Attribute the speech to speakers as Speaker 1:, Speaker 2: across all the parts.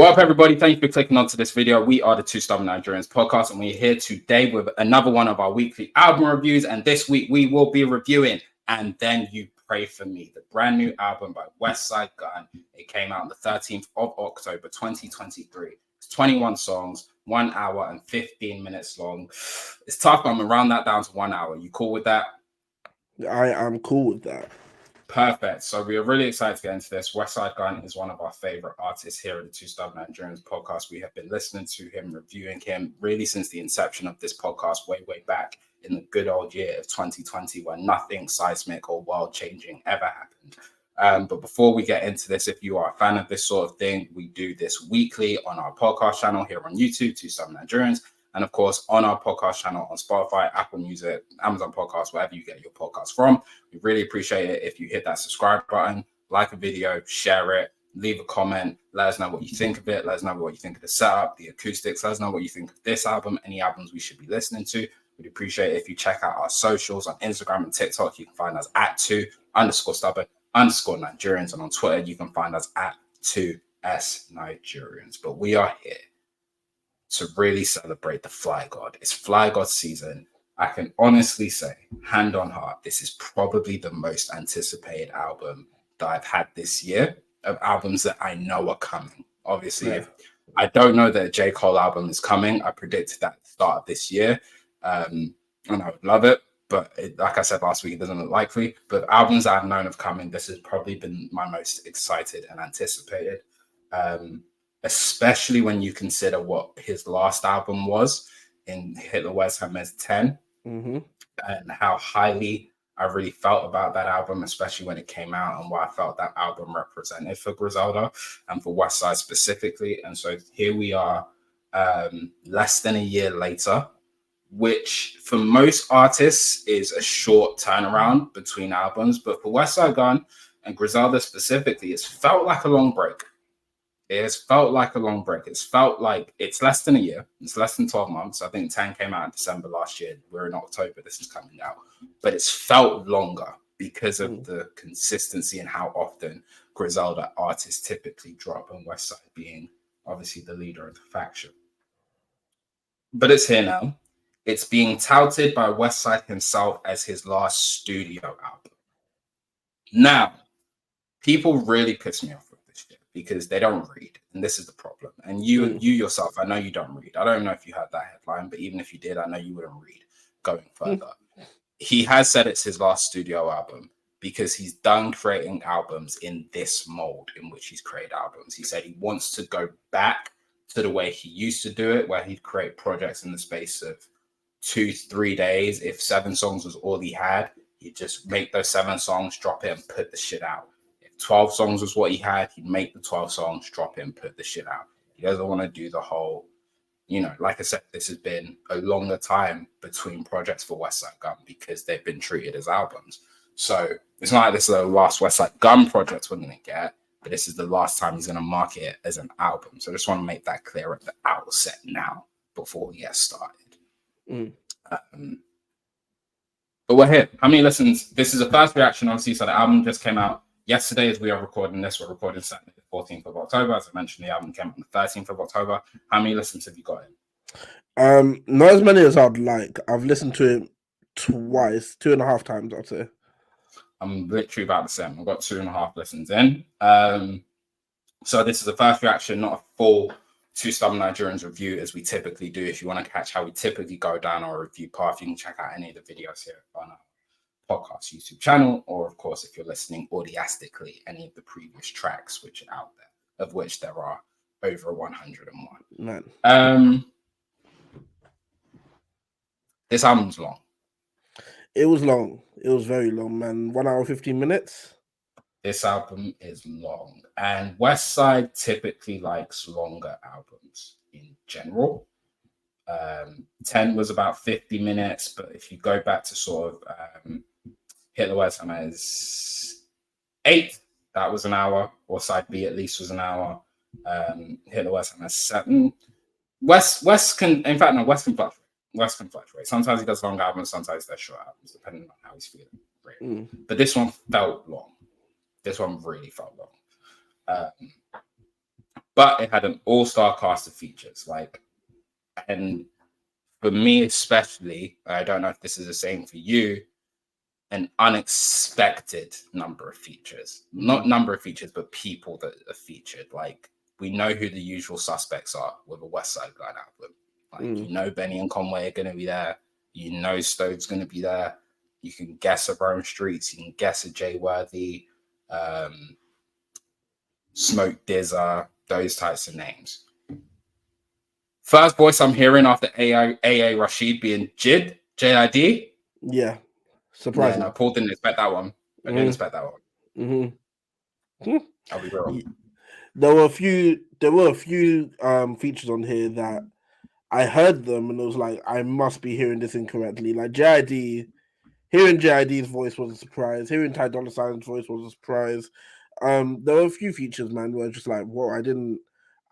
Speaker 1: What up, everybody? Thank you for clicking onto this video. We are the Two Stubborn Nigerians podcast, and we're here today with another one of our weekly album reviews. And this week, we will be reviewing And Then You Pray For Me, the brand new album by WestSide Gunn. It came out on the 13th of October, 2023. It's 21 songs, 1 hour and 15 minutes long. It's tough. I'm going to round that down to 1 hour. You cool with that?
Speaker 2: I am cool with that.
Speaker 1: Perfect. So we are really excited to get into this. WestSide Gunn is one of our favorite artists here at the Two Stubborn Nigerians podcast. We have been listening to him, reviewing him really since the inception of this podcast way back in the good old year of 2020 when nothing seismic or world-changing ever happened. But before we get into this, if you are a fan of this sort of thing, we do this weekly on our podcast channel here on YouTube, Two Stubborn Nigerians. And of course, on our podcast channel on Spotify, Apple Music, Amazon Podcasts, wherever you get your podcasts from. We really appreciate it if you hit that subscribe button, like a video, share it, leave a comment, let us know what you think of it. Let us know what you think of the setup, the acoustics. Let us know what you think of this album, any albums we should be listening to. We'd appreciate it if you check out our socials on Instagram and TikTok. You can find us at 2_stubborn_Nigerians. And on Twitter, you can find us at 2S Nigerians. But we are here to really celebrate the Fly God. It's Fly God season. I can honestly say, hand on heart, this is probably the most anticipated album that I've had this year of albums that I know are coming. Obviously, if I don't know that a J. Cole album is coming, I predicted that at the start of this year, and I would love it. But like I said last week, it doesn't look likely. But albums that I've known of coming, this has probably been my most excited and anticipated. Especially when you consider what his last album was in Hitler Wears Hermes 10, and how highly I really felt about that album, especially when it came out, and what I felt that album represented for Griselda and for WestSide specifically. And so here we are, less than a year later, which for most artists is a short turnaround between albums. But for WestSide Gunn and Griselda specifically, it's felt like a long break. It has felt like a long break. It's felt like it's less than a year. It's less than 12 months. I think 10 came out in December last year. We're in October. This is coming out. But it's felt longer because of the consistency and how often Griselda artists typically drop, and WestSide being obviously the leader of the faction. But it's here now. It's being touted by WestSide himself as his last studio album. Now, people really piss me off with this shit because they don't read, and this is the problem. And you yourself, I know you don't read. I don't know if you had that headline, but even if you did, I know you wouldn't read going further. He has said it's his last studio album because he's done creating albums in this mold in which he's created albums. He said he wants to go back to the way he used to do it, where he'd create projects in the space of 2-3 days. If 7 songs was all he had, he'd just make those 7 songs, drop it, and put the shit out. 12 songs was what he had, he'd make the 12 songs, drop it, and put the shit out. He doesn't want to do the whole, like I said, this has been a longer time between projects for WestSide Gunn because they've been treated as albums. So it's not like this is the last WestSide Gunn project we're going to get, but this is the last time he's going to market it as an album. So I just want to make that clear at the outset now before we get started. But we're here. How many listens? This is a first reaction, obviously. So the album just came out yesterday as we are recording this. We're recording Saturday, the 14th of October. As I mentioned, the album came out on the 13th of October. How many listens have you got in?
Speaker 2: Not as many as I'd like. I've listened to it twice, 2.5 times, I'd say.
Speaker 1: I'm literally about the same. I've got 2.5 listens in. So this is a first reaction, not a full Two Stubborn Nigerians review as we typically do. If you want to catch how we typically go down our review path, you can check out any of the videos here on our podcast YouTube channel, or of course if you're listening audiastically, any of the previous tracks which are out there, of which there are over 101. This album's long.
Speaker 2: It was long. It was very long, man. 1 hour 15 minutes.
Speaker 1: This album is long, and WestSide typically likes longer albums in general. 10 was about 50 minutes, but if you go back to sort of Hitler Wears Hermes 8, that was an hour, or side B at least was an hour. Hitler Wears Hermes 7. West can fluctuate. West can fluctuate. Sometimes he does long albums, sometimes they're short albums, depending on how he's feeling. But this one felt long. This one really felt long. but it had an all-star cast of features. Like, and for me especially, I don't know if this is the same for you, an unexpected number of features. Not number of features, but people that are featured. Like, we know who the usual suspects are with a WestSide Gunn album. Like, you know Benny and Conway are going to be there. You know Stove's going to be there. You can guess a Rome Streets. You can guess a Jay Worthy, Smoke Dizza, those types of names. First voice I'm hearing after AA Rashid being JID.
Speaker 2: Yeah. Surprising.
Speaker 1: Yeah, no, Paul didn't expect that one. I didn't expect that one. I'll be real.
Speaker 2: There were a few features on here that I heard them and it was like, I must be hearing this incorrectly. Like JID, hearing JID's voice was a surprise. Hearing Ty Dolla $ign's voice was a surprise. There were a few features, man, where just like, whoa,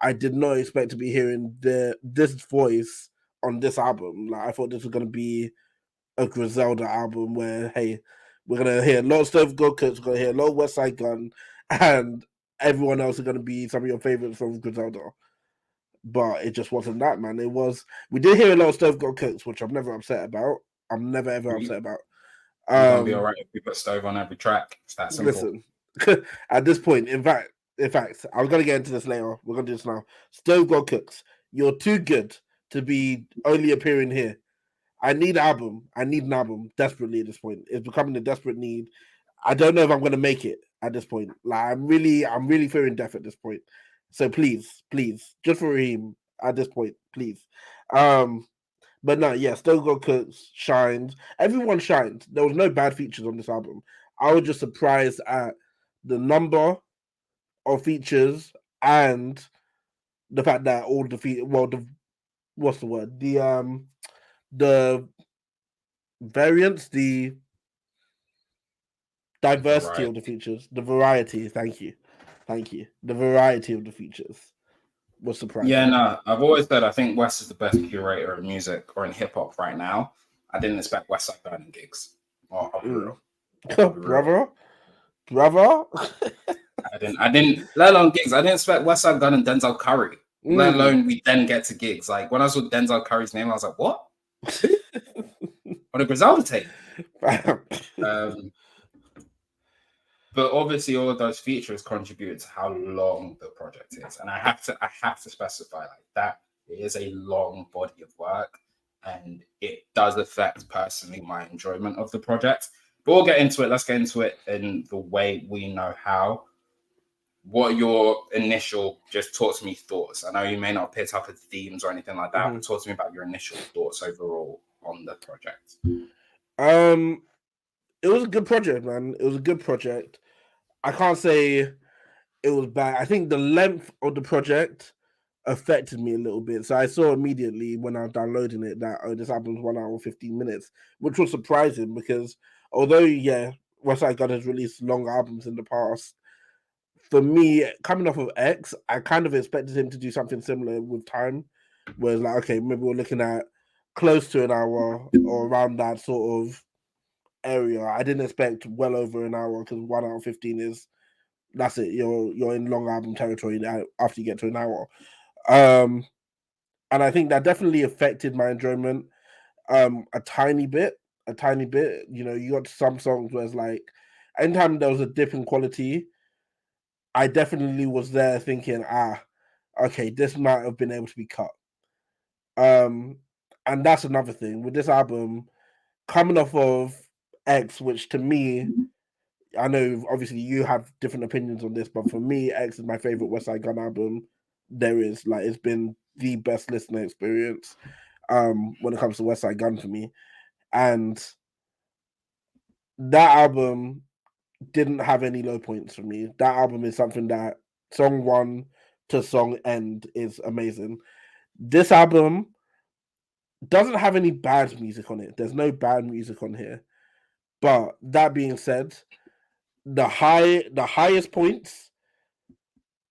Speaker 2: I did not expect to be hearing this voice on this album. Like, I thought this was gonna be a Griselda album where, hey, we're gonna hear a lot of Stove God Cooks, we're gonna hear a lot of WestSide Gunn, and everyone else is gonna be some of your favorites from Griselda. But it just wasn't that, man. We did hear a lot of Stove God Cooks, which I'm never upset about. I'm never ever upset about.
Speaker 1: You're gonna be all right if we put Stove on every track. It's that simple.
Speaker 2: Listen, at this point, in fact, I was gonna get into this later. We're gonna do this now. Stove God Cooks, you're too good to be only appearing here. I need an album. I need an album desperately at this point. It's becoming a desperate need. I don't know if I'm gonna make it at this point. Like, I'm really fearing death at this point. So please, just for Raheem at this point, please. But no, yeah, Stove God Cooks shined. Everyone shined. There was no bad features on this album. I was just surprised at the number of features and the fact that all what's the word? The variance, the diversity of the features, the variety. Thank you. The variety of the features was surprising.
Speaker 1: Yeah, no, I've always said I think West is the best curator of music or in hip hop right now. I didn't expect WestSide Gunn in gigs. I'll be real.
Speaker 2: Brother.
Speaker 1: I didn't. Let alone gigs. I didn't expect WestSide Gunn and Denzel Curry. Let alone we then get to gigs. Like, when I saw Denzel Curry's name, I was like, what? On a Griselda tape. But obviously, all of those features contribute to how long the project is, and I have to specify like that. It is a long body of work, and it does affect personally my enjoyment of the project. But we'll get into it. Let's get into it in the way we know how. What are your initial, just talk to me thoughts? I know you may not pick up at themes or anything like that, but talk to me about your initial thoughts overall on the project.
Speaker 2: It was a good project, man. It was a good project. I can't say it was bad. I think the length of the project affected me a little bit. So I saw immediately when I was downloading it that, this album's 1 hour and 15 minutes, which was surprising because although, yeah, WestSide Gunn has released long albums in the past, for me, coming off of X, I kind of expected him to do something similar with Time, where it's like, okay, maybe we're looking at close to an hour or around that sort of area. I didn't expect well over an hour because 1 hour 15 that's it. You're in long album territory after you get to an hour. And I think that definitely affected my enjoyment a tiny bit. You know, you got some songs where it's like, anytime there was a dip in quality, I definitely was there thinking, okay, this might have been able to be cut. And that's another thing with this album coming off of X, which to me, I know obviously you have different opinions on this, but for me, X is my favorite WestSide Gunn album there is. Like, it's been the best listener experience when it comes to WestSide Gunn for me. And that album didn't have any low points for me. That album is something that song 1 to song end is amazing. This album doesn't have any bad music on it. There's no bad music on here. But that being said, the highest points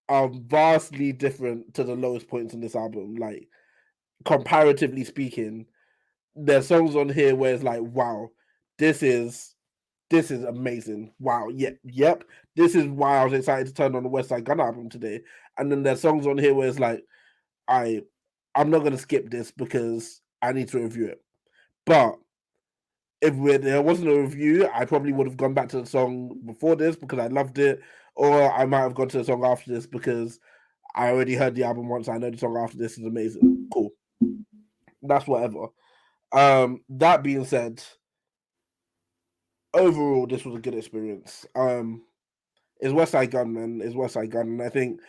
Speaker 2: are vastly different to the lowest points on this album. Like, comparatively speaking, there's songs on here where it's like, wow, this is this is amazing. Wow, yep. This is why I was excited to turn on the WestSide Gunn album today. And then there's songs on here where it's like, I'm not gonna skip this because I need to review it. But if there wasn't a review, I probably would have gone back to the song before this because I loved it, or I might have gone to the song after this because I already heard the album once. I know the song after this is amazing. Cool. That's whatever. That being said, overall, this was a good experience. It's WestSide Gunn, man. It's WestSide Gunn, and I think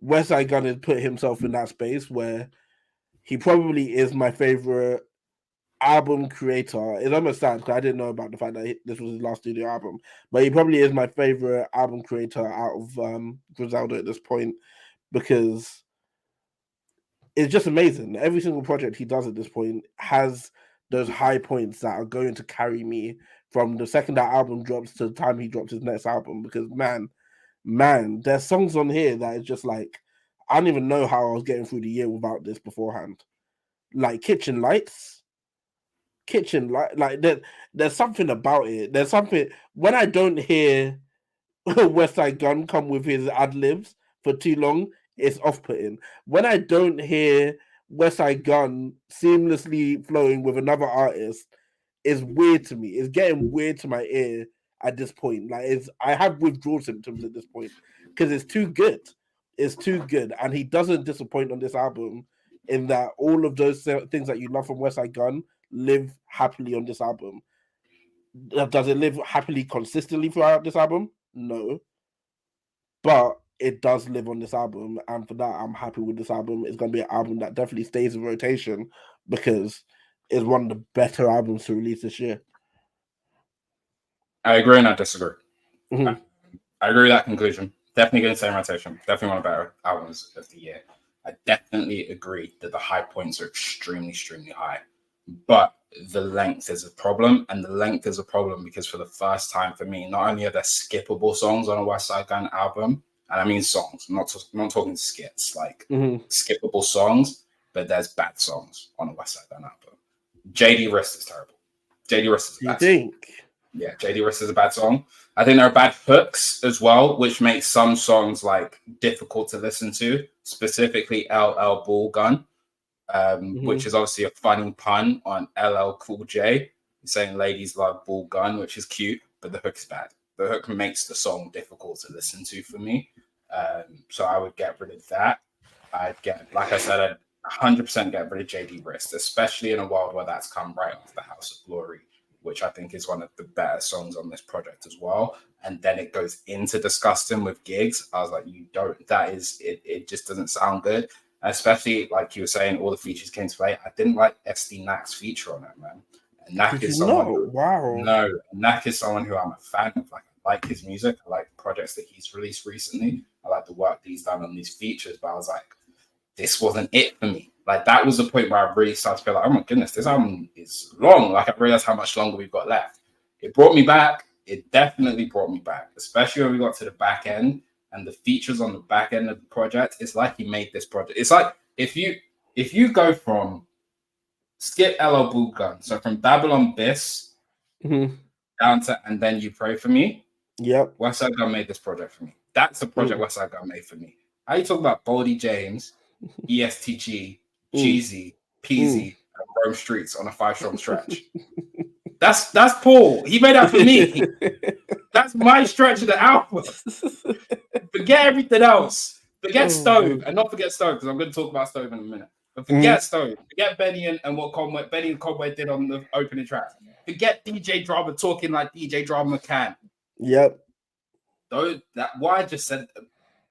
Speaker 2: WestSide Gunn has put himself in that space where he probably is my favorite album creator. It's almost sad because I didn't know about the fact that this was his last studio album, but he probably is my favorite album creator out of Griselda at this point because it's just amazing. Every single project he does at this point has those high points that are going to carry me from the second that album drops to the time he drops his next album. Because man, there's songs on here that is just like, I don't even know how I was getting through the year without this beforehand. Like Kitchen Lights, like there's something about it. There's something when I don't hear WestSide Gunn come with his ad libs for too long, it's off-putting. When I don't hear WestSide Gunn seamlessly flowing with another artist, it's weird to me. It's getting weird to my ear at this point. Like I have withdrawal symptoms at this point because it's too good. It's too good, and he doesn't disappoint on this album. In that all of those things that you love from WestSide Gunn live happily on this album. Does it live happily consistently throughout this album? No, but it does live on this album, and for that, I'm happy with this album. It's going to be an album that definitely stays in rotation because it's one of the better albums to release this year.
Speaker 1: I agree and I disagree. Mm-hmm. I agree with that conclusion. Definitely going to stay in rotation. Definitely one of the better albums of the year. I definitely agree that the high points are extremely, extremely high, but the length is a problem, and the length is a problem because for the first time for me, not only are there skippable songs on a WestSide Gunn album, and I mean songs, I'm not talking skits, like skippable songs, but there's bad songs on a WestSide Gunn album. JD Wrist is terrible. JD Wrist is a bad song. Yeah, JD Wrist is a bad song. I think there are bad hooks as well, which makes some songs like difficult to listen to, specifically LL Bull Gun. Which is obviously a funny pun on LL Cool J, saying ladies love Bull Gun, which is cute, but the hook is bad. The hook makes the song difficult to listen to for me. So I would get rid of that. I'd get, like I said, I'd 100% get rid of JD Wrist, especially in a world where that's come right off the House of Glory, which I think is one of the better songs on this project as well. And then it goes into Disgusting with Gigs. I was like, it just doesn't sound good. Especially, like you were saying, all the features came to play. I didn't like SD Knack's feature on it, man. And Knack is someone Knack is someone who I'm a fan of. Like, I like his music. I like the projects that he's released recently. I like the work that he's done on these features. But I was like, this wasn't it for me. Like, that was the point where I really started to feel like, oh my goodness, this album is long. Like, I realized how much longer we've got left. It brought me back. It definitely brought me back, especially when we got to the back end. And the features on the back end of the project, it's like he made this project. It's like if you go from skip LL Bull Gun, so from Babylon Biss down to And Then You Pray For Me.
Speaker 2: Yep.
Speaker 1: WestSide Gunn made this project for me. That's the project WestSide Gunn made for me. How you talk about Boldy James, ESTG, Jeezy, Peasy, and Rome Streets on a 5-song stretch? That's Paul. He made that for me. That's my stretch of the album. Forget everything else. Forget Stove, and not forget Stove, because I'm going to talk about Stove in a minute. But forget Stove. Forget Benny and what Benny and Conway did on the opening track. Forget DJ Drama talking like DJ Drama can.
Speaker 2: Yep.
Speaker 1: Why I just said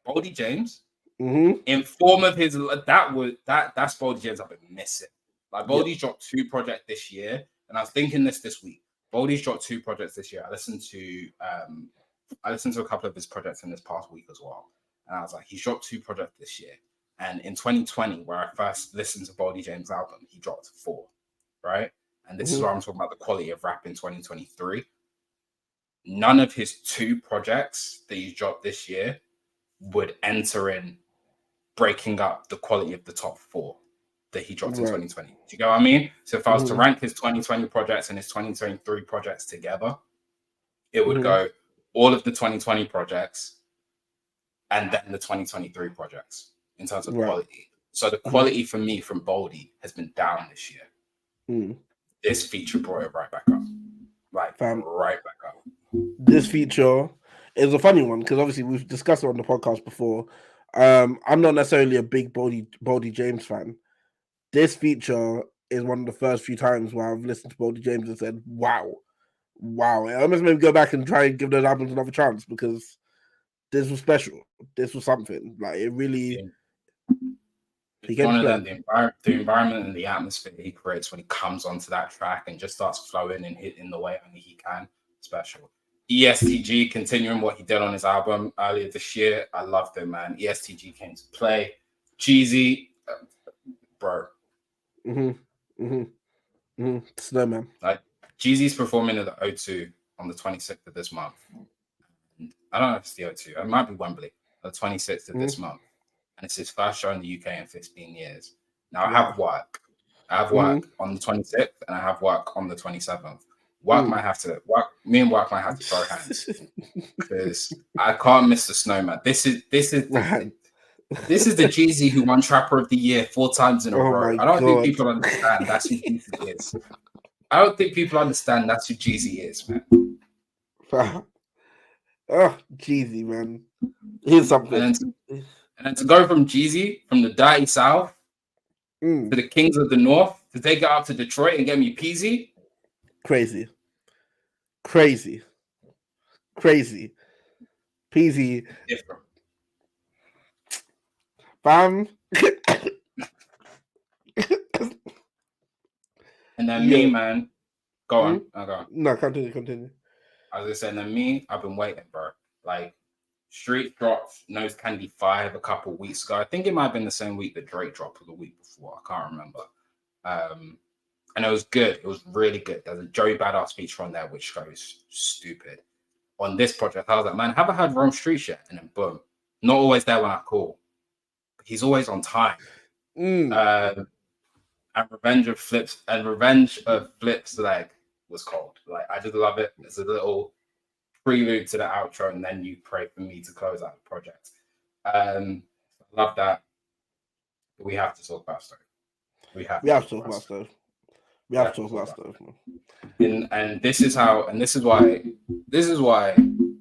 Speaker 1: Boldy James in form of his that's Boldy James I've been missing. Like Boldy's dropped 2 projects this year, and I was thinking this week. Boldy's dropped 2 projects this year. I listened to a couple of his projects in this past week as well. And I was like, he's dropped 2 projects this year. And in 2020, where I first listened to Boldy James' album, he dropped 4, right? And this is where I'm talking about the quality of rap in 2023. None of his 2 projects that he's dropped this year would enter in breaking up the quality of the top 4 that he dropped in 2020. Do you get what I mean? So if I was to rank his 2020 projects and his 2023 projects together, it would go all of the 2020 projects and then the 2023 projects in terms of quality. So the quality for me from Boldy has been down this year. This feature brought it right back up. Like, right back up.
Speaker 2: This feature is a funny one because obviously we've discussed it on the podcast before. I'm not necessarily a big Boldy James fan. This feature is one of the first few times where I've listened to Boldy James and said, wow. It almost made me go back and try and give those albums another chance because this was special. This was something. Like, it really...
Speaker 1: One of them, the environment and the atmosphere he creates when he comes onto that track and just starts flowing and hitting the way only he can. Special. ESTG continuing what he did on his album earlier this year. I loved him, man. ESTG came to play. Jeezy, bro.
Speaker 2: Snowman.
Speaker 1: Like, Jeezy's performing at the O2 on the 26th of this month. I don't know if it's the O2. It might be Wembley. The 26th of this month. And it's his first show in the UK in 15 years. Now, I have work. I have work on the 26th and I have work on the 27th. Me and work might have to throw hands because I can't miss the Snowman. This is the Jeezy who won Trapper of the Year 4 times in a row. I don't think people understand that's who Jeezy is. I don't think people understand that's who Jeezy is, man.
Speaker 2: Oh, Jeezy, man. Here's something.
Speaker 1: And then to go from Jeezy, from the dirty South, to the Kings of the North, to take it out to Detroit and get me Peasy.
Speaker 2: Crazy. Peasy.
Speaker 1: Different.
Speaker 2: Bam.
Speaker 1: And then me, man. Go on.
Speaker 2: No, continue.
Speaker 1: I was just saying, then me, I've been waiting, bro. Like, Street dropped Nose Candy 5 a couple of weeks ago. I think it might have been the same week that Drake dropped or the week before. I can't remember. And it was good. It was really good. There's a Joey Badass feature on there, which goes stupid. On this project, I was like, man, have I heard Rome Street yet? And then boom. Not always there when I call. But he's always on time. And Revenge of Flips like was cold. Like, I just love it. It's a little prelude to the outro, and then you pray for me to close out the project. I love that. We have to talk about stuff. We have to talk about stuff. And this is why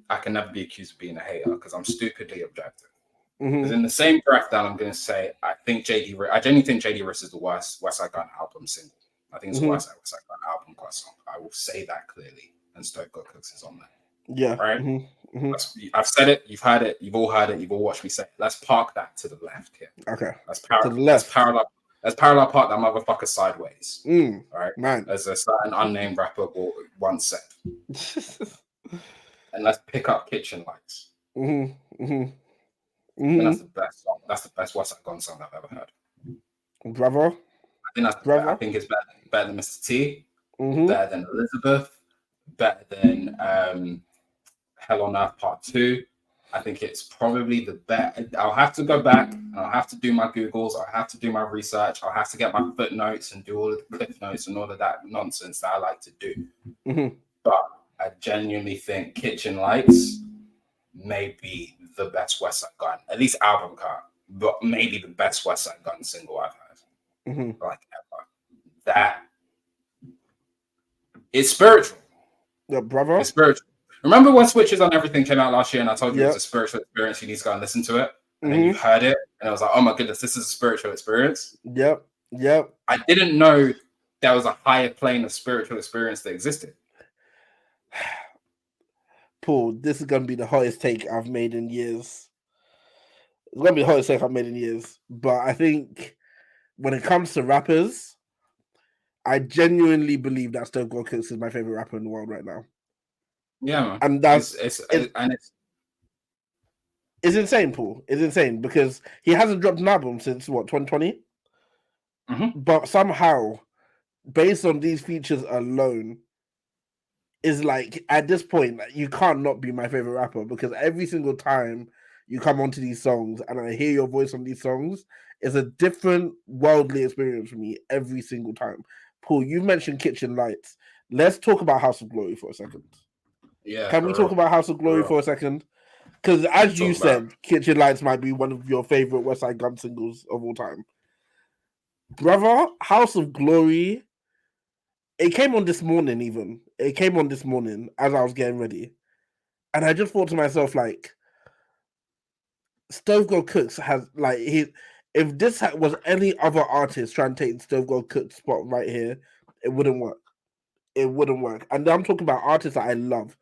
Speaker 1: I can never be accused of being a hater, because I'm stupidly objective. Because in the same breath that I'm going to say, I genuinely think JD Riss is the worst WestSide Gunn album single. I think it's the worst WestSide Gunn album quest song. I will say that clearly. And Stoke Got Cooks is on there.
Speaker 2: Yeah.
Speaker 1: Right? I've said it. You've heard it. You've all heard it. You've all watched me say it. Let's park that to the left here.
Speaker 2: Okay.
Speaker 1: To the left. Let's parallel park that motherfucker sideways. Right?
Speaker 2: Man.
Speaker 1: As a certain unnamed rapper once said. And let's pick up Kitchen Lights. And that's the best song. That's the best WestSide Gunn song I've ever heard.
Speaker 2: Bravo.
Speaker 1: I think it's better than Mr. T. Better than Elizabeth. Better than Hell on Earth Part 2. I think it's probably the best. I'll have to go back and I'll have to do my Googles. I'll have to do my research. I'll have to get my footnotes and do all of the cliff notes and all of that nonsense that I like to do. But I genuinely think Kitchen Lights may be the best WestSide Gunn, at least album cut, but maybe the best WestSide Gunn single I've heard. Like ever. That it's spiritual.
Speaker 2: Yeah, brother.
Speaker 1: It's spiritual. Remember when Switches on Everything came out last year and I told you it was a spiritual experience, you need to go and listen to it? And then you heard it and I was like, oh my goodness, this is a spiritual experience.
Speaker 2: Yep.
Speaker 1: I didn't know there was a higher plane of spiritual experience that existed.
Speaker 2: Paul, this is going to be the hottest take I've made in years. It's going to be the hottest take I've made in years. But I think when it comes to rappers, I genuinely believe that Stoke Got Cooks is my favorite rapper in the world right now.
Speaker 1: Yeah, man.
Speaker 2: And it's insane, Paul. It's insane because he hasn't dropped an album since 2020? But somehow, based on these features alone, is like at this point, you can't not be my favorite rapper because every single time you come onto these songs and I hear your voice on these songs, it's a different worldly experience for me every single time. Paul, you mentioned Kitchen Lights. Let's talk about House of Glory for a second.
Speaker 1: Yeah,
Speaker 2: Can we talk about House of Glory for a second? Because as you said, Kitchen Lights might be one of your favorite WestSide Gunn singles of all time. Brother, House of Glory, it came on this morning even. It came on this morning as I was getting ready. And I just thought to myself, like, Stove God Cooks has, like, if this was any other artist trying to take Stove God Cooks' spot right here, it wouldn't work. It wouldn't work. And I'm talking about artists that I love.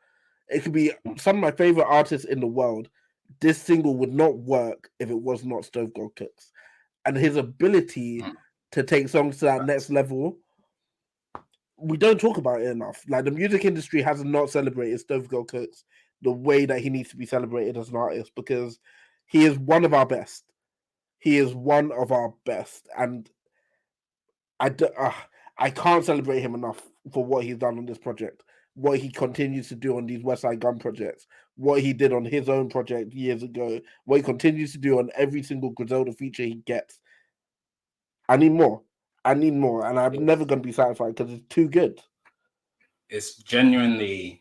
Speaker 2: It could be some of my favorite artists in the world. This single would not work if it was not Stove God Cooks. And his ability to take songs to that next level, we don't talk about it enough. Like, the music industry has not celebrated Stove God Cooks the way that he needs to be celebrated as an artist, because he is one of our best. He is one of our best. And I can't celebrate him enough for what he's done on this project, what he continues to do on these WestSide Gunn projects, what he did on his own project years ago, what he continues to do on every single Griselda feature he gets. I need more. And I'm never going to be satisfied because it's too good.
Speaker 1: It's genuinely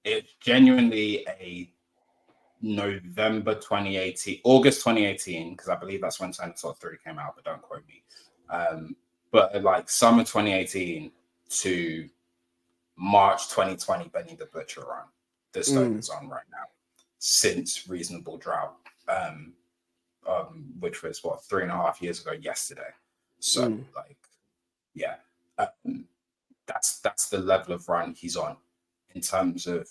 Speaker 1: a November 2018, August 2018, because I believe that's when Senator 3 came out, but don't quote me. But like summer 2018 to March 2020, Benny the Butcher run that Stove is on right now, since Reasonable Drought, which was 3.5 years ago yesterday. So that's the level of run he's on in terms of.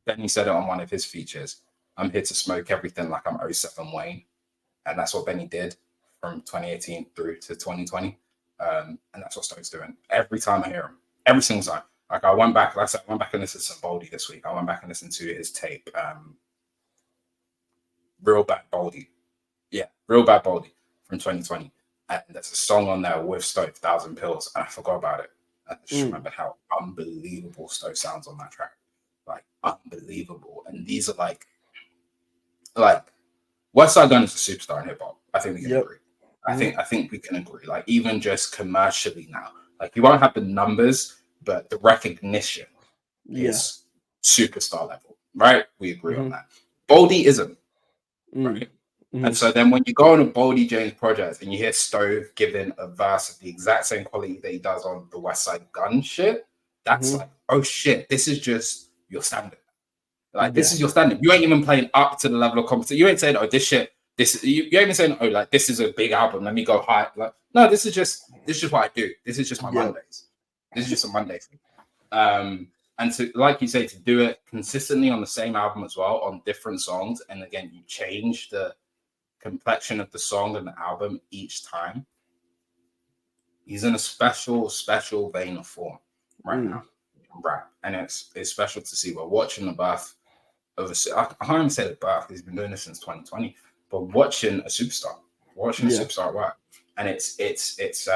Speaker 1: Benny said it on one of his features. I'm here to smoke everything like I'm 07 Wayne. And that's what Benny did from 2018 through to 2020. And that's what Stove's doing. Every time I hear him, every single time. Like I went back and listened to some Boldy this week. I went back and listened to his tape. Real Bad Boldy. Yeah, Real Bad Boldy from 2020. And there's a song on there with Stove, 1,000 Pills. And I forgot about it. I just remembered how unbelievable Stove sounds on that track. Like unbelievable. And these are like WestSide Gunn is a superstar in hip hop. I think we can agree. I think we can agree. Like even just commercially now, like you won't have the numbers, but the recognition is superstar level, right? We agree on that. Boldy isn't, right? And so then when you go on a Boldy James project and you hear Stove giving a verse of the exact same quality that he does on the WestSide Gunn shit, that's like, oh shit, this is just your standard. Like this is your standard. You ain't even playing up to the level of competition. You ain't saying, oh, this shit, you ain't even saying, oh, like this is a big album. Let me go high. Like, no, this is just what I do. This is just my Mondays. This is just a Monday thing. And to, like you say, to do it consistently on the same album as well, on different songs, and again, you change the complexion of the song and the album each time. He's in a special vein of form right now. Rap, and it's special to see. We're watching the birth of I can't even say the birth. He's been doing this since 2020, but watching a superstar work, and it's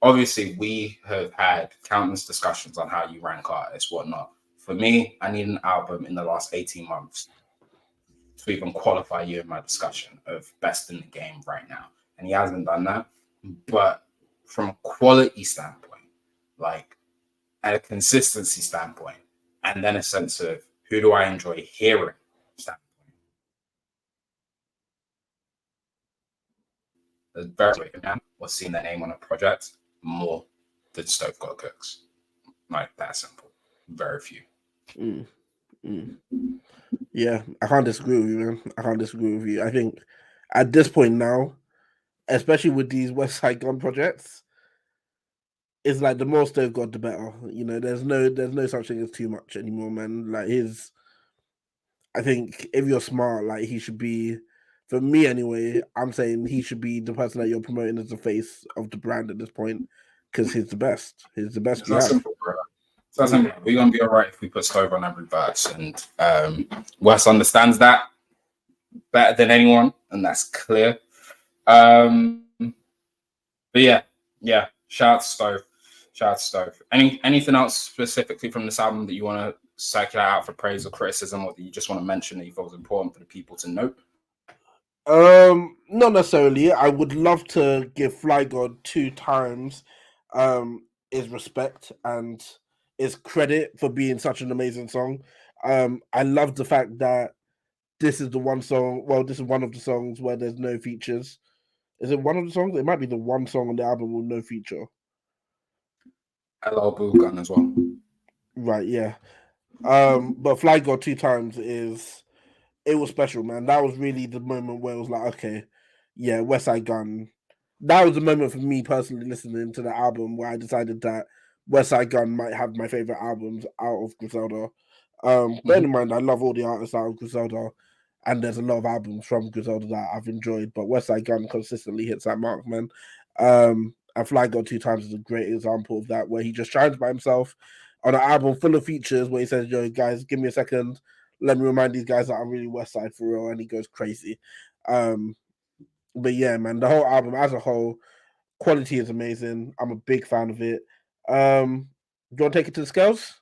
Speaker 1: obviously we have had countless discussions on how you rank artists, whatnot. For me, I need an album in the last 18 months to even qualify you in my discussion of best in the game right now, and he hasn't done that. But from a quality standpoint, like at a consistency standpoint, and then a sense of who do I enjoy hearing standpoint. There's very few man or seeing their name on a project more than Stove God Cooks. Like that simple. Very few.
Speaker 2: Yeah, I can't disagree with you, man. I can't disagree with you. I think at this point now, especially with these WestSide Gunn projects, it's like the more Stove God, the better. You know, there's no such thing as too much anymore, man. Like I think if you're smart, like he should be. For me, anyway, I'm saying he should be the person that you're promoting as the face of the brand at this point, because he's the best. He's the best you have.
Speaker 1: Simple, bro. So simple. We're gonna be all right if we put Stove on every verse, and Wes understands that better than anyone, and that's clear. But yeah. Shout out to Stove. Anything else specifically from this album that you want to circulate out for praise or criticism, or that you just want to mention that you thought was important for the people to note?
Speaker 2: Not necessarily. I would love to give Fly God 2 times his respect, and is credit for being such an amazing song. I love the fact that this is the one song. Well, this is one of the songs where there's no features. Is it one of the songs? It might be the one song on the album with no feature.
Speaker 1: Hello, Boo Gun as well.
Speaker 2: Right, yeah. But Fly God 2 Times it was special, man. That was really the moment where it was like, okay, yeah, WestSide Gunn. That was the moment for me personally listening to the album where I decided that WestSide Gunn might have my favorite albums out of Griselda. Bearing in mind, I love all the artists out of Griselda, and there's a lot of albums from Griselda that I've enjoyed, but WestSide Gunn consistently hits that mark, man. And Fly God 2 Times is a great example of that, where he just shines by himself on an album full of features where he says, yo, guys, give me a second. Let me remind these guys that I'm really West Side for real, and he goes crazy. But yeah, man, the whole album as a whole, quality is amazing. I'm a big fan of it. Do you want to take it to the scales?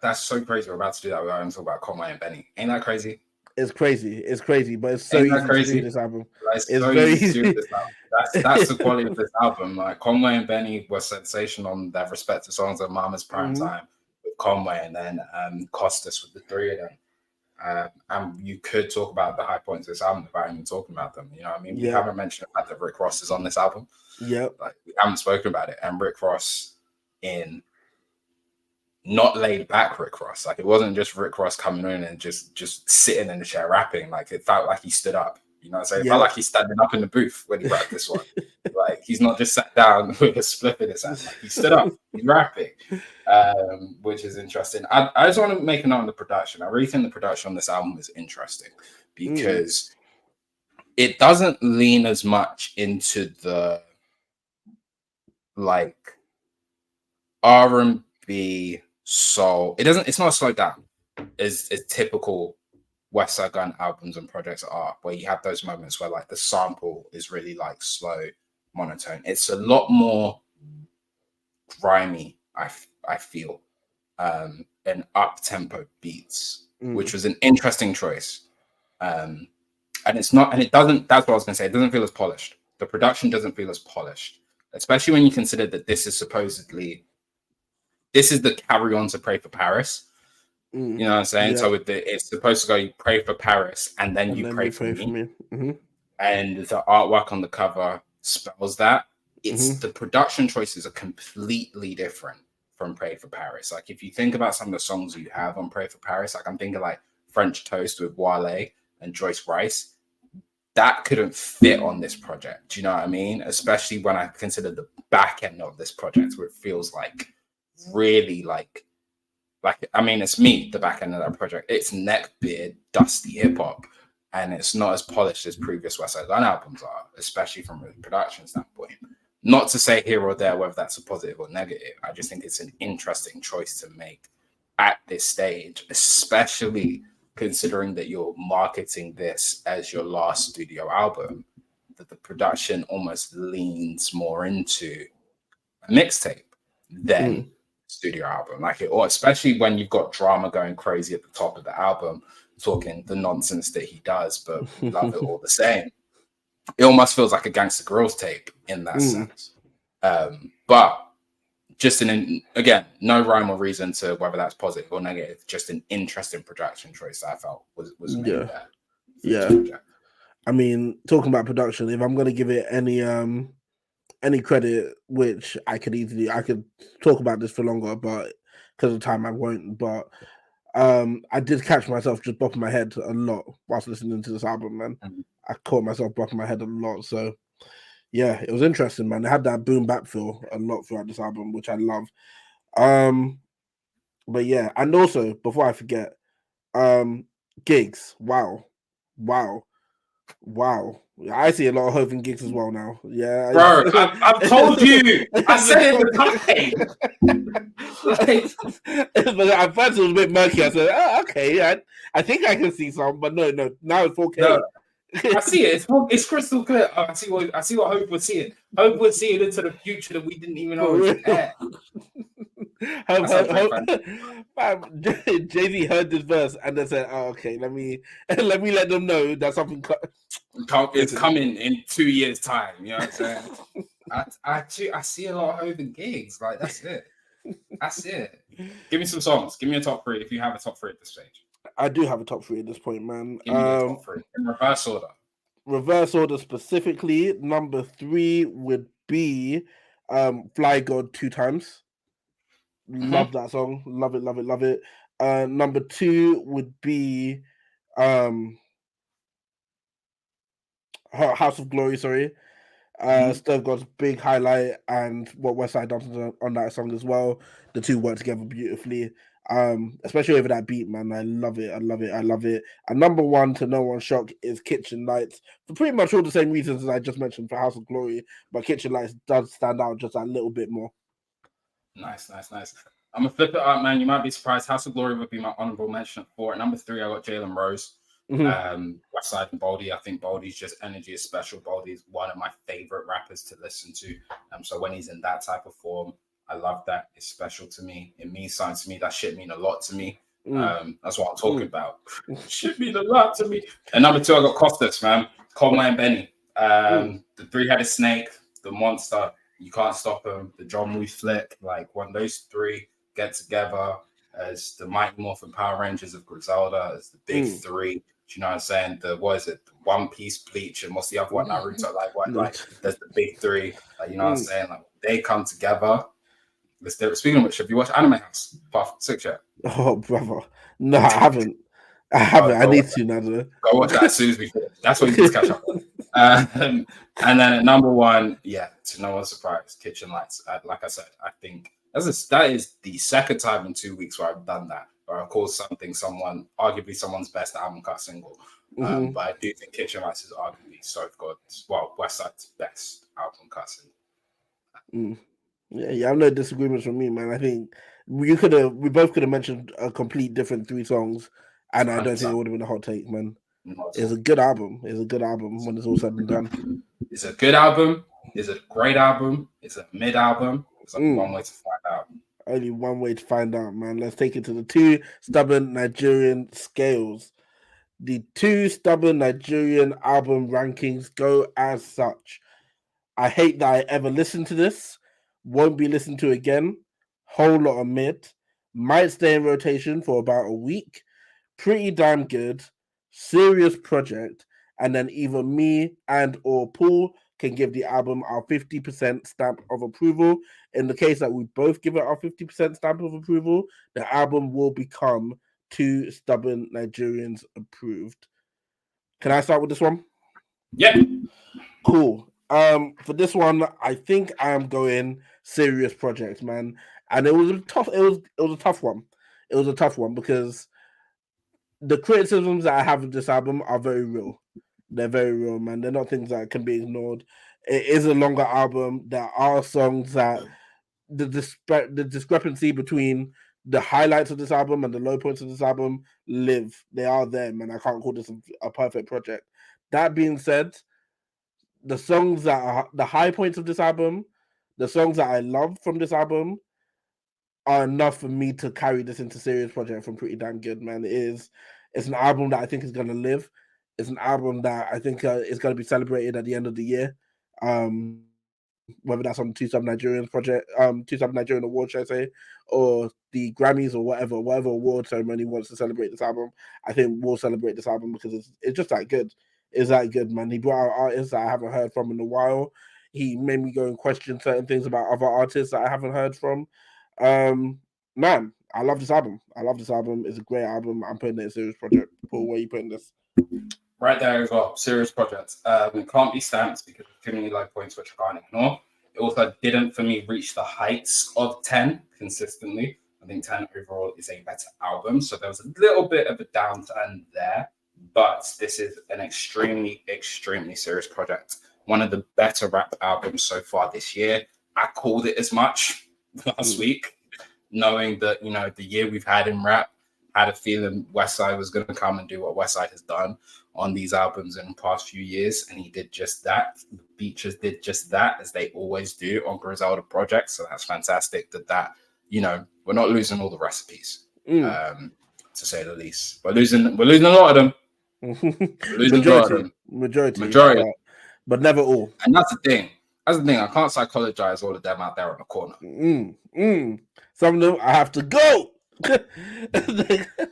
Speaker 1: That's so crazy. We're about to do that. We're going to talk about Conway and Benny. Ain't that crazy?
Speaker 2: It's crazy, but it's so easy to do this album.
Speaker 1: Like, it's so very easy to do this album. That's the quality of this album. Like Conway and Benny were sensational on their respective songs of Mama's Prime Time with Conway, and then Costas with the three of them. And you could talk about the high points of this album without even talking about them. You know what I mean? We haven't mentioned the fact that Rick Ross is on this album.
Speaker 2: Yep.
Speaker 1: Like we haven't spoken about it. And Rick Ross in not laid back Rick Ross. Like it wasn't just Rick Ross coming in and just sitting in the chair rapping. Like it felt like he stood up. You know what I'm saying? It felt like he's standing up in the booth when he rapped this one. Like he's not just sat down with a split in his hand. Like he stood up. He's rapping, which is interesting. I just want to make a note on the production. I really think the production on this album is interesting because it doesn't lean as much into the like R&B soul. It's not slowed down as typical WestSide Gunn albums and projects are, where you have those moments where like the sample is really like slow, monotone. It's a lot more grimy, I feel, and up-tempo beats, which was an interesting choice. And it doesn't, that's what I was gonna say, it doesn't feel as polished. The production doesn't feel as polished, especially when you consider that this is the carry on to Pray for Paris. You know what I'm saying? Yeah. So it's supposed to go, you pray for Paris and then you pray for me. And the artwork on the cover spells that. It's the production choices are completely different from Pray for Paris. Like if you think about some of the songs you have on Pray for Paris, like I'm thinking like French Toast with Wale and Joyce Rice, that couldn't fit on this project. Do you know what I mean? Especially when I consider the back end of this project, where it feels like really like I mean, it's me, the back end of that project. It's neckbeard, dusty hip hop, and it's not as polished as previous WestSide Gunn albums are, especially from a production standpoint. Not to say here or there whether that's a positive or negative. I just think it's an interesting choice to make at this stage, especially considering that you're marketing this as your last studio album, that the production almost leans more into a mixtape than studio album, like it, or especially when you've got drama going crazy at the top of the album, talking the nonsense that he does, but we love it all the same. It almost feels like a Gangsta Grillz tape in that sense. But just again, no rhyme or reason to whether that's positive or negative. Just an interesting production choice that I felt was made there.
Speaker 2: Yeah. I mean, talking about production, if I'm going to give it any credit, which I could talk about this for longer, but because of time I won't. But I did catch myself just bopping my head a lot whilst listening to this album, man. I caught myself bopping my head a lot. So yeah, it was interesting, man. It had that boom bap feel a lot throughout this album, which I love. But yeah, and also before I forget, gigs. Wow. I see a lot of Hove and gigs as well now. Yeah,
Speaker 1: bro, I've told you. I said it the time.
Speaker 2: But at first it was a bit murky. I said, "Oh, okay, I think I can see some," but no. Now it's 4K.
Speaker 1: No, I see it. It's crystal clear. I see what Hope was seeing. Hope was seeing into the future that we didn't even know was there.
Speaker 2: Jay-Z heard this verse and then said, "Oh, okay, let me let them know that something
Speaker 1: it's coming in 2 years' time." You know what I'm saying? I see a lot of open gigs. Like that's it. That's it. Give me some songs. Give me a top 3 if you have a top 3 at this stage.
Speaker 2: I do have a top 3 at this point, man.
Speaker 1: Give me your top 3 in reverse order.
Speaker 2: Reverse order specifically, number 3 would be Fly God 2 Times. Love that song. Love it, love it, love it. Number 2 would be House of Glory, sorry. Stove God's big highlight and what WestSide done on that song as well. The two work together beautifully. Especially over that beat, man. I love it. I love it. I love it. And number 1, to no one's shock, is Kitchen Lights for pretty much all the same reasons as I just mentioned for House of Glory. But Kitchen Lights does stand out just a little bit more.
Speaker 1: Nice. I'm gonna flip it up, man. You might be surprised. House of Glory would be my honorable mention for it. Number 3, I got Jalen Rose. WestSide and Boldy. I think Boldy's just energy is special. Boldy is one of my favorite rappers to listen to. So when he's in that type of form, I love that. It's special to me. It means something to me. That shit mean a lot to me. That's what I'm talking about. Shit mean a lot to me. And number 2, I got Costas, man. Conway and Benny. The 3-headed snake, the monster. You can't stop him. The John Woo flick. Like when those 3 get together as the Mighty Morphin Power Rangers of Griselda, as the big 3. Do you know what I'm saying? The One Piece, Bleach, and what's the other one? Naruto. Like there's the big 3. Like, you know what I'm saying? Like they come together. Speaking of which, have you watched Anime House Part 6 yet?
Speaker 2: Oh, brother, no, I haven't. I need to now.
Speaker 1: Go watch that as soon as we finish. That's what you need to catch up on. And then at number 1, to no one's surprise, Kitchen Lights. Like I said, I think that is the second time in 2 weeks where I've done that, or I've called something arguably someone's best album cut single. But I do think Kitchen Lights is arguably WestSide's best album cut single.
Speaker 2: Yeah, I have no disagreements from me, man. I think we both could have mentioned a complete different 3 songs, and I don't think it would have been a hot take, man. It's a good album. It's a good album when it's all said and done.
Speaker 1: It's a good album. It's a great album. It's a mid album. It's like one way to find out.
Speaker 2: Only one way to find out, man. Let's take it to the 2 Stubborn Nigerian scales. The 2 Stubborn Nigerian album rankings go as such. I hate that I ever listened to this. Won't be listened to again. Whole lot of mid. Might stay in rotation for about a week. Pretty damn good. Serious project. And then either me and or Paul can give the album our 50% stamp of approval. In the case that we both give it our 50% stamp of approval, the album will become 2 Stubborn Nigerians approved. Can I start with this one?
Speaker 1: Yeah.
Speaker 2: Cool. For this one, I think I am going Serious Project, man. And it was a tough one. It was a tough one because the criticisms that I have of this album are very real. They're very real, man. They're not things that can be ignored. It is a longer album. There are songs that the discrepancy between the highlights of this album and the low points of this album live. They are there, man. I can't call this a perfect project. That being said, the songs that are the high points of this album, the songs that I love from this album, are enough for me to carry this into Serious Project from pretty damn good, man. It's an album that I think is going to live. It's an album that I think is going to be celebrated at the end of the year. Whether that's on the Two Stubborn Nigerians project, Two Stubborn Nigerian Award, should I say, or the Grammys or whatever award ceremony wants to celebrate this album, I think we'll celebrate this album because it's just that good. It's that good, man. He brought out artists that I haven't heard from in a while. He made me go and question certain things about other artists that I haven't heard from. Man, I love this album. It's a great album. I'm putting it in Serious Project. Paul, where are you putting this?
Speaker 1: Right there as well, Serious Project. It can't be stamped because it's too many low points which I can't ignore. It also didn't, for me, reach the heights of 10 consistently. I think 10 overall is a better album. So there was a little bit of a downturn there. But this is an extremely, extremely serious project. One of the better rap albums so far this year. I called it as much last week, knowing that, the year we've had in rap, I had a feeling WestSide was going to come and do what WestSide has done on these albums in the past few years. And he did just that. The Beaches did just that, as they always do on Griselda projects. So that's fantastic that we're not losing all the recipes, to say the least. We're losing a lot of them.
Speaker 2: Majority, but never all.
Speaker 1: And that's the thing. That's the thing. I can't psychologize all of them out there on the corner.
Speaker 2: Some of them I have to go.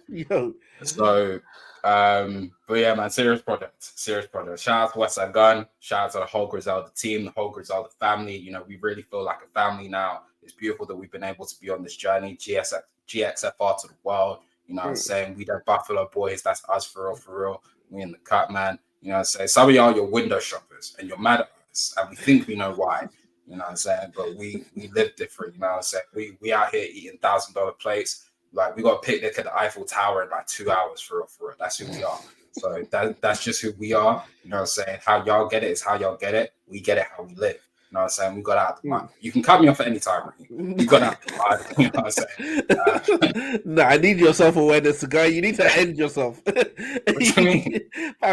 Speaker 2: Yo.
Speaker 1: So, but yeah, man, serious project. Shout out to WestSide Gunn. Shout out to the whole Griselda team, the whole Griselda family. You know, we really feel like a family now. It's beautiful that we've been able to be on this journey. GXFR to the world. You know what I'm saying? We the Buffalo boys. That's us for real. We in the cut, man. You know what I'm saying? Some of y'all are your window shoppers and you're mad at us. And we think we know why. You know what I'm saying? But we live different. You know what I'm saying? We out here eating $1,000 plates. Like, we got a picnic at the Eiffel Tower in like 2 hours for real. That's who we are. So that's just who we are. You know what I'm saying? How y'all get it is how y'all get it. We get it how we live. You know what I'm saying? We got out the mind. You can cut me off at any time. You got out the mind. You know what I'm saying?
Speaker 2: No, I need your self-awareness, guy. You need to end yourself.
Speaker 1: What do you mean?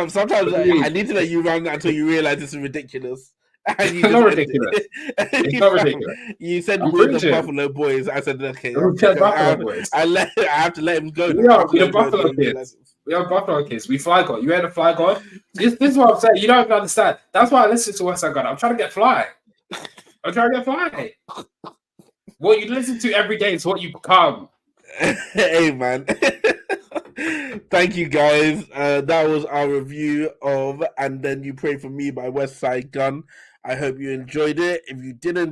Speaker 2: Sometimes I need to let you run until you realize this is ridiculous.
Speaker 1: It's not ridiculous. It's not ridiculous.
Speaker 2: You said we're the Buffalo boys. I said, okay. I have to let him go.
Speaker 1: We're the Buffalo kids. We are Buffalo kids. We fly God. You heard the fly God? This is what I'm saying. You don't even understand. That's why I listen to WestSide Gunn. I'm trying to get fly. What you listen to every day is what you become.
Speaker 2: Hey, man. Thank you, guys. That was our review of And Then You Pray For Me by WestSide Gunn. I hope you enjoyed it. If you didn't,